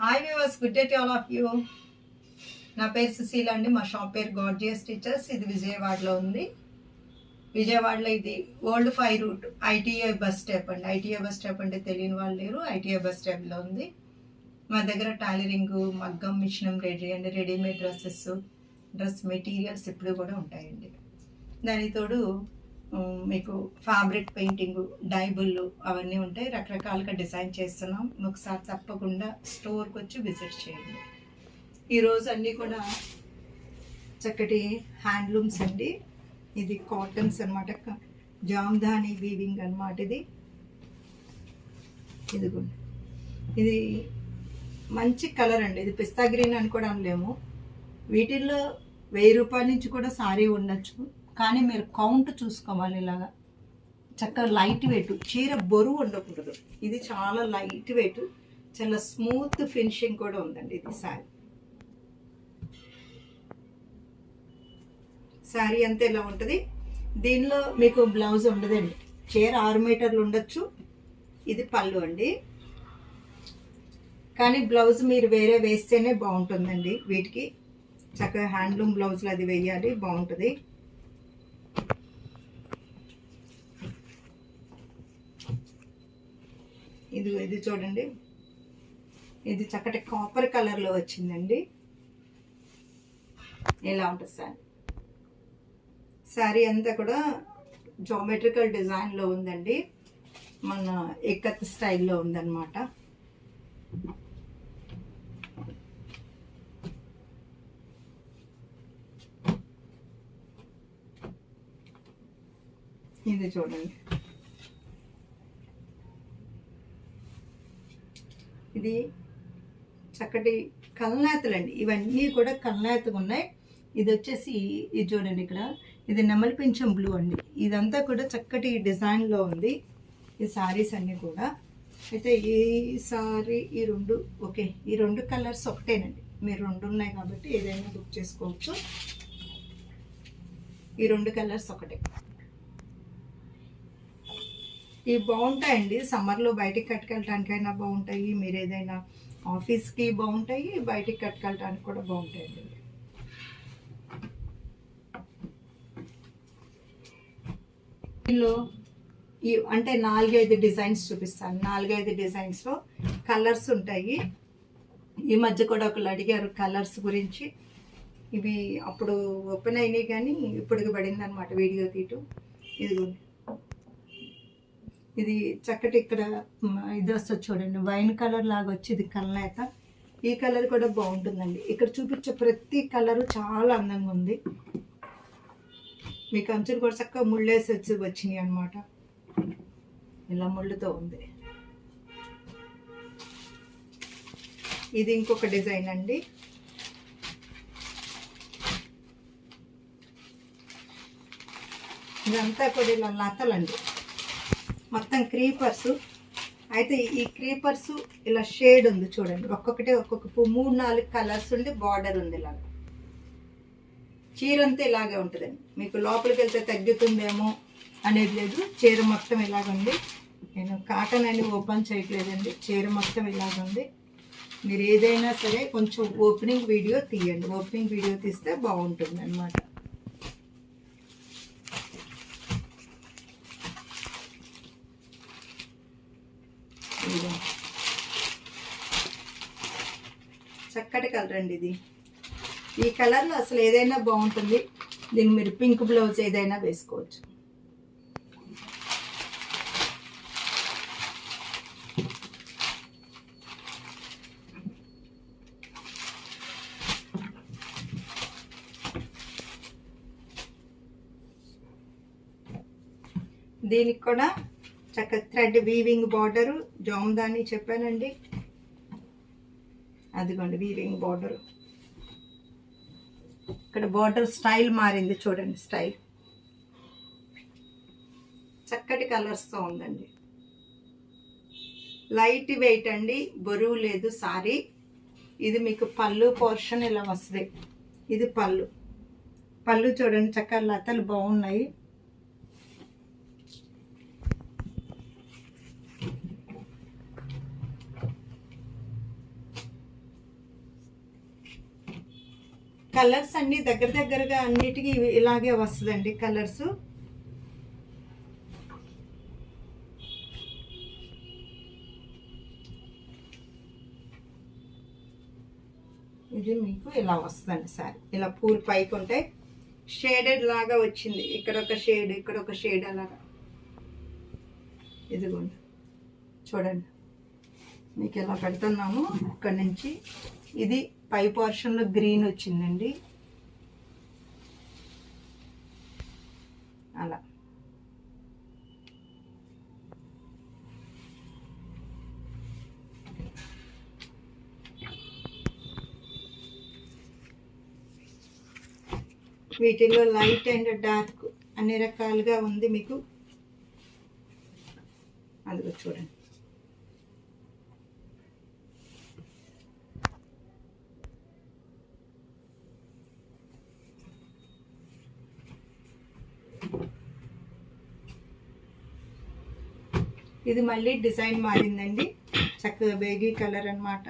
Hi viewers, good day to all of you. నా పేరు సుశీల అండి. మా షాప్ పేరు గార్జియస్ టీచర్స్. ఇది విజయవాడలో ఉంది. విజయవాడలో ఇది old 5 route ITI bus stop అండి. ఐటీఐ బస్ స్టాప్ అంటే తెలియని వాళ్ళు లేరు. ఐటీఐ బస్ స్టాప్లో ఉంది. మా దగ్గర టైలరింగ్, మగ్గం, మిషన్ రెడీ అండి, రెడీమేడ్ డ్రెస్ మెటీరియల్స్ ఇప్పుడు కూడా ఉంటాయండి. దానికి తోడు మీకు ఫ్యాబ్రిక్ పెయింటింగ్, డైబుల్ అవన్నీ ఉంటాయి. రకరకాలుగా డిజైన్ చేస్తున్నాం. ఒకసారి తప్పకుండా స్టోర్కి వచ్చి విజిట్ చేయండి. ఈరోజు అన్నీ కూడా చక్కటి హ్యాండ్లూమ్స్ అండి. ఇది కాటన్స్ అనమాట, జామ్దాని వీవింగ్ అనమాట. ఇదిగోండి, ఇది మంచి కలర్ అండి. ఇది పిస్తా గ్రీన్ అని కూడా అనలేము. వీటిల్లో 1000 రూపాయల నుంచి కూడా సారీ ఉండొచ్చు. కానీ మీరు కౌంట్ చూసుకోవాలి. ఇలాగా చక్కగా లైట్ వెయిట్, చీర బరువు ఉండకూడదు. ఇది చాలా లైట్ వెయిట్, చాలా స్మూత్ ఫినిషింగ్ కూడా ఉందండి. ఇది శారీ అంతా ఇలా ఉంటుంది. దీనిలో మీకు బ్లౌజ్ ఉండదండి. చీర 6 మీటర్లు ఉండొచ్చు. ఇది పళ్ళు అండి. కానీ బ్లౌజ్ మీరు వేరే వేస్తేనే బాగుంటుందండి. వీటికి చక్కగా హ్యాండ్లూమ్ బ్లౌజ్లు అది వేయాలి, బాగుంటుంది. ఇది చూడండి, ఇది చక్కటి కాపర్ కలర్లో వచ్చిందండి. ఎలా ఉంటుంది శారీ అంతా కూడా జామెట్రికల్ డిజైన్లో ఉందండి. మన ఎక్కత్ స్టైల్లో ఉందన్నమాట. ఇది చూడండి, ఇది చక్కటి కల్నేతలండి. ఇవన్నీ కూడా కల్నేతగా ఉన్నాయి. ఇది వచ్చేసి ఇది చూడండి, ఇక్కడ ఇది నెమలి పింఛం బ్లూ అండి. ఇదంతా కూడా చక్కటి డిజైన్లో ఉంది. ఈ శారీస్ అన్నీ కూడా అయితే ఈ సారీ ఈ రెండు ఓకే, ఈ 2 కలర్స్ ఒకటేనండి. మీరు 2 ఉన్నాయి కాబట్టి ఏదైనా బుక్ చేసుకోవచ్చు. ఈ 2 కలర్స్ ఒకటే. ఇవి బాగుంటాయండి. సమ్మర్లో బయటికి కట్టుకెళ్ళటానికైనా బాగుంటాయి. మీరు ఏదైనా ఆఫీస్కి బాగుంటాయి, బయటికి కట్టుకెళ్ళటానికి కూడా బాగుంటాయండి. దీనిలో అంటే 4-5 డిజైన్స్ చూపిస్తాను. 4-5 డిజైన్స్లో కలర్స్ ఉంటాయి. ఈ మధ్య కూడా ఒకళ్ళు అడిగారు కలర్స్ గురించి. ఇవి అప్పుడు ఓపెన్ అయినాయి కానీ ఇప్పటికి పడింది అనమాట వీడియో తీయటం. ఇదిగోండి, ఇది చక్కటి ఇక్కడ ఇది వస్తుంది చూడండి, వైన్ కలర్ లాగా వచ్చి ఇది కల్నేత. ఈ కలర్ కూడా బాగుంటుందండి. ఇక్కడ చూపించే ప్రతి కలరు చాలా అందంగా ఉంది. మీకు అంచులు కూడా చక్కగా ముళ్ళేసి వచ్చినాయి అనమాట. ఇలా ముళ్ళుతో ఉంది. ఇది ఇంకొక డిజైన్ అండి. ఇదంతా కూడా ఇలా లతలండి, మొత్తం క్రీపర్స్. అయితే ఈ క్రీపర్స్ ఇలా షేడ్ ఉంది చూడండి. ఒక్కొక్కటి ఒక్కొక్క 3-4 కలర్స్ ఉండి బార్డర్ ఉంది. ఇలాగ చీర అంతా ఇలాగే ఉంటుందండి. మీకు లోపలికి వెళ్తే తగ్గుతుందేమో అనేది లేదు. చీర మొత్తం ఇలాగుంది. నేను కాటన్ అని ఓపెన్ చేయట్లేదండి. చీర మొత్తం ఇలాగుంది. మీరు ఏదైనా సరే కొంచెం ఓపెనింగ్ వీడియో తీయండి. ఓపెనింగ్ వీడియో తీస్తే బాగుంటుంది అన్నమాట. చక్కటి కలర్ అండి ఇది. ఈ కలర్లో అసలు ఏదైనా బాగుంటుంది. దీన్ని మీరు పింక్ బ్లౌజ్ ఏదైనా వేసుకోవచ్చు. దీనికి కూడా చక్క థ్రెడ్ వీవింగ్ బార్డరు, జామ్దాని చెప్పానండి. అదిగోండి వీవింగ్ బార్డరు. ఇక్కడ బార్డర్ స్టైల్ మారింది చూడండి. స్టైల్ చక్కటి కలర్స్తో ఉందండి. లైట్ వెయిట్ అండి, బరువు లేదు సారీ. ఇది మీకు పళ్ళు పోర్షన్ ఇలా వస్తుంది. ఇది పళ్ళు చూడండి, చక్కగా లతలు బాగున్నాయి. కలర్స్ అన్నీ దగ్గర దగ్గరగా అన్నిటికీ ఇలాగే వస్తుందండి కలర్స్. ఇది మీకు ఇలా వస్తుందండి సారీ. ఇలా పూలు పైకి ఉంటాయి, షేడెడ్ లాగా వచ్చింది. ఇక్కడ ఒక షేడ్, ఇక్కడ ఒక షేడ్ అలాగా. ఇదిగోండి చూడండి, మీకు ఎలా పెడుతున్నాము ఇక్కడ నుంచి. ఇది పై పోర్షన్లో గ్రీన్ వచ్చిందండి అలా. వీటిల్లో లైట్ అండ్ డార్క్ అన్ని రకాలుగా ఉంది మీకు. అదిగో చూడండి. ఇది మళ్ళీ డిజైన్ మారిందండి, చక్కగా బేగీ కలర్ అన్నమాట.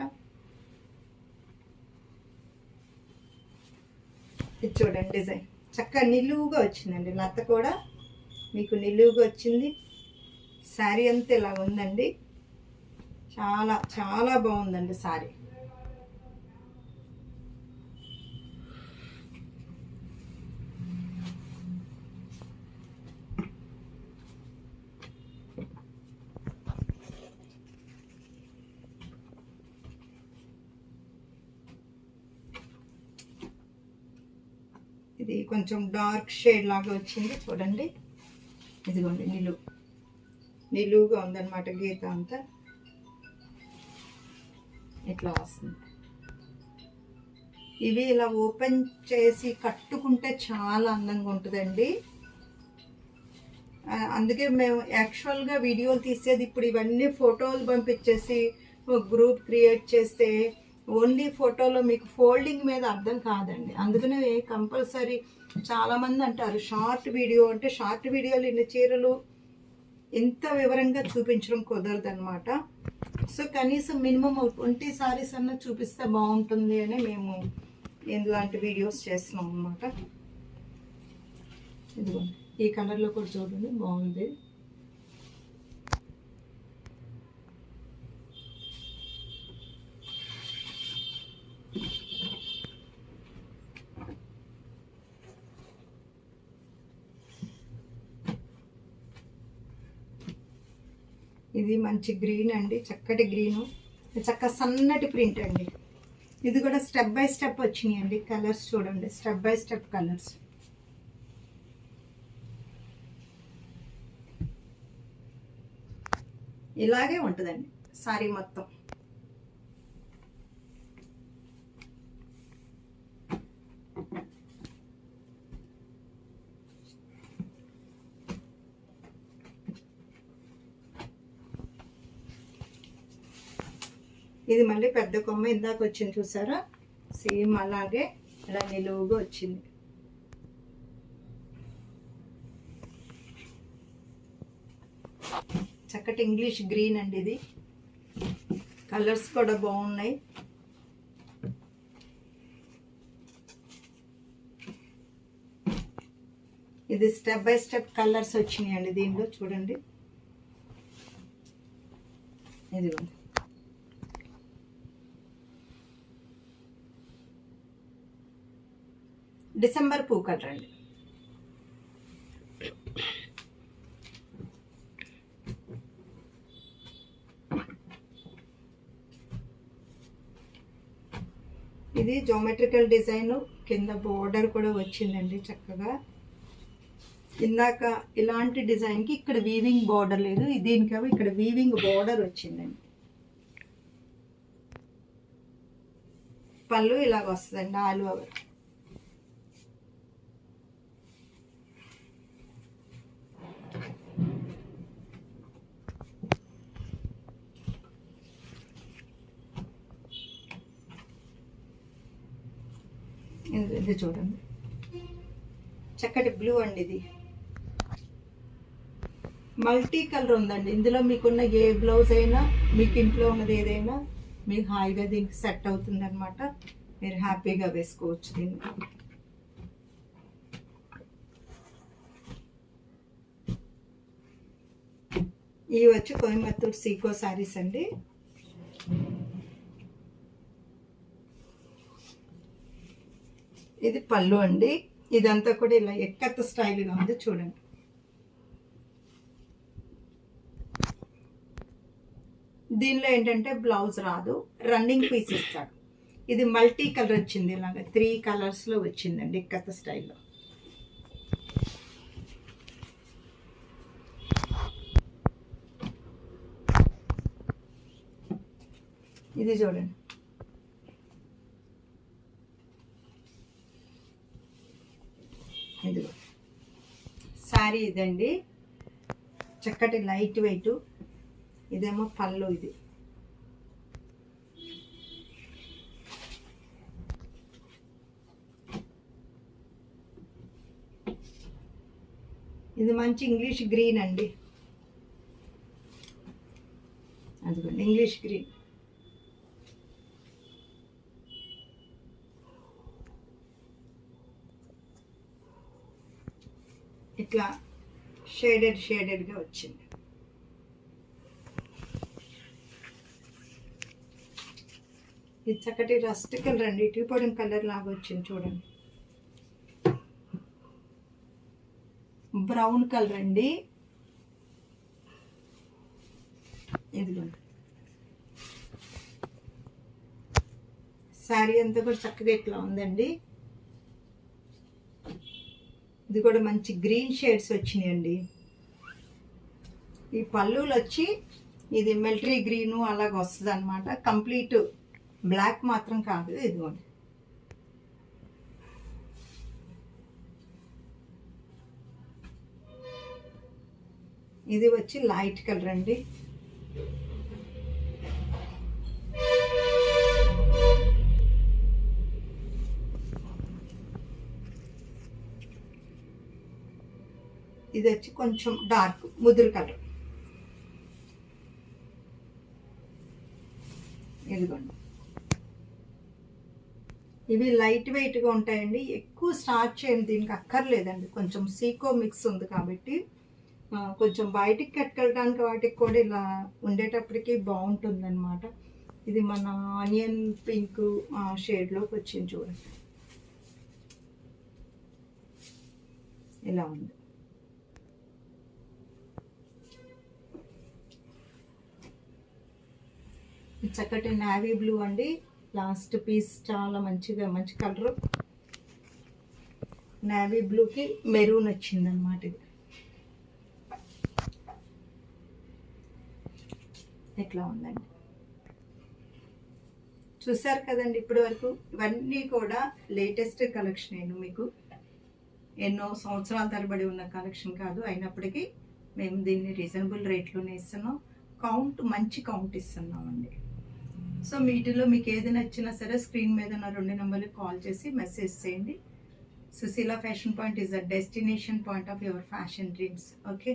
ఇది చూడండి డిజైన్ చక్కగా నిలువుగా వచ్చిందండి. లత కూడా మీకు నిలువుగా వచ్చింది. శారీ అంతా ఇలా ఉందండి, చాలా చాలా బాగుందండి శారీ. ఇది కొంచెం డార్క్ షేడ్ లాగా వచ్చింది చూడండి. ఇదిగోండి నిలువుగా ఉందన్నమాట. గీత అంతా ఇట్లా వస్తుంది. ఇవి ఇలా ఓపెన్ చేసి కట్టుకుంటే చాలా అందంగా ఉంటుందండి. అందుకే మేము యాక్చువల్గా వీడియోలు తీసేది ఇప్పుడు ఇవన్నీ ఫోటోలు పంపించేసి ఒక గ్రూప్ క్రియేట్ చేస్తే ఓన్లీ ఫోటోలో మీకు ఫోల్డింగ్ మీద అర్థం కాదండి. అందుకనే కంపల్సరీ చాలామంది అంటారు షార్ట్ వీడియో అంటే, షార్ట్ వీడియోలు ఇన్ని చీరలు ఇంత వివరంగా చూపించడం కుదరదు అనమాట. సో కనీసం మినిమం 20 సారీస్ అన్న చూపిస్తే బాగుంటుంది అని మేము ఇలాంటి వీడియోస్ చేస్తున్నాం అన్నమాట. ఇదిగోండి ఈ కలర్లో కూడా చూడండి బాగుంది. ఇది మంచి గ్రీన్ అండి, చక్కటి గ్రీను, చక్క సన్నటి ప్రింట్ అండి. ఇది కూడా స్టెప్ బై స్టెప్ వచ్చినాయి అండి కలర్స్. చూడండి స్టెప్ బై స్టెప్ కలర్స్. ఇలాగే ఉంటుందండి సారీ మొత్తం. ఇది మళ్ళీ పెద్ద కొమ్మ ఇందాక వచ్చింది చూసారా, సేమ్ అలాగే ఇలా నిలువుగా వచ్చింది. చక్కటి ఇంగ్లీష్ గ్రీన్ అండి. ఇది కలర్స్ కూడా బాగున్నాయి. ఇది స్టెప్ బై స్టెప్ కలర్స్ వచ్చినాయి అండి దీనిలో చూడండి. ఇదిగోండి డిసెంబర్ పూ కలర్ అండి. ఇది జోమెట్రికల్ డిజైన్, కింద బోర్డర్ కూడా వచ్చిందండి చక్కగా. ఇందాక ఇలాంటి డిజైన్కి ఇక్కడ వీవింగ్ బోర్డర్ లేదు, దీనికేమో ఇక్కడ వీవింగ్ బోర్డర్ వచ్చిందండి. పళ్ళు ఇలాగ వస్తుందండి ఆల్ ఓవర్. ఇది చూడండి చక్కటి బ్లూ అండి. ఇది మల్టీ కలర్ ఉందండి. ఇందులో మీకున్న ఏ బ్లౌజ్ అయినా, మీకు ఇంట్లో ఉన్నది ఏదైనా మీకు హాయిగా దీనికి సెట్ అవుతుంది అనమాట. మీరు హ్యాపీగా వేసుకోవచ్చు దీన్ని. ఇవి వచ్చి కోయంబత్తూర్ సీకో శారీస్ అండి. ఇది పళ్ళు అండి. ఇదంతా కూడా ఇలా ఎక్కత్త స్టైల్గా ఉంది చూడండి. దీనిలో ఏంటంటే బ్లౌజ్ రాదు, రన్నింగ్ పీస్ ఇస్తాడు. ఇది మల్టీ కలర్ వచ్చింది, ఇలాగా 3 కలర్స్లో వచ్చిందండి ఎక్కత్త స్టైల్లో. ఇది చూడండి. ఇది శారీ ఇదండి, చక్కటి లైట్ వెయిట్. ఇదేమో పళ్ళు. ఇది మంచి ఇంగ్లీష్ గ్రీన్ అండి. అదిగోండి ఇంగ్లీష్ గ్రీన్. ఇట్లా షేడెడ్గా వచ్చింది. ఇది చక్కటి రస్ట్ కలర్ అండి, టీ పొడి కలర్ లాగా వచ్చింది చూడండి. బ్రౌన్ కలర్ అండి. ఇదిగోండి శారీ అంతా కూడా చక్కగా ఇట్లా ఉందండి. ఇది కూడా మంచి గ్రీన్ షేడ్స్ వచ్చినాయండి. ఈ పళ్ళులు వచ్చి ఇది మిలిటరీ గ్రీను అలాగ వస్తుంది అనమాట. కంప్లీట్ బ్లాక్ మాత్రం కాదు. ఇదిగోండి ఇది వచ్చి లైట్ కలర్ అండి. ఇది వచ్చి కొంచెం డార్క్ ముదురు కలర్. ఇదిగోండి ఇవి లైట్ వెయిట్గా ఉంటాయండి. ఎక్కువ స్టార్చ్ చేయండి, దీనికి అక్కర్లేదండి. కొంచెం సీకో మిక్స్ ఉంది కాబట్టి కొంచెం బయటికి కట్టుకెళ్ళడానికి వాటికి కూడా ఇలా ఉండేటప్పటికి బాగుంటుంది అనమాట. ఇది మన ఆనియన్ పింక్ షేడ్లోకి వచ్చింది చూడండి. ఇలా ఉంది. చక్కటి నేవీ బ్లూ అండి. లాస్ట్ పీస్ చాలా మంచి కలర్. నేవీ బ్లూకి మెరూన్ వచ్చింది అనమాట. ఇది ఎట్లా ఉందండి చూసారు కదండి. ఇప్పటి వరకు ఇవన్నీ కూడా లేటెస్ట్ కలెక్షన్. నేను మీకు ఎన్నో సంవత్సరాల తరబడి ఉన్న కలెక్షన్ కాదు, అయినప్పటికీ మేము దీన్ని రీజనబుల్ రేట్లోనే ఇస్తున్నాం. మంచి కౌంట్ ఇస్తున్నామండి. సో వీటిలో మీకు ఏది నచ్చినా సరే స్క్రీన్ మీద నా 2 నెంబర్లకు కాల్ చేసి మెసేజ్ చేయండి. Sushila fashion point is the destination point of your fashion dreams. Okay.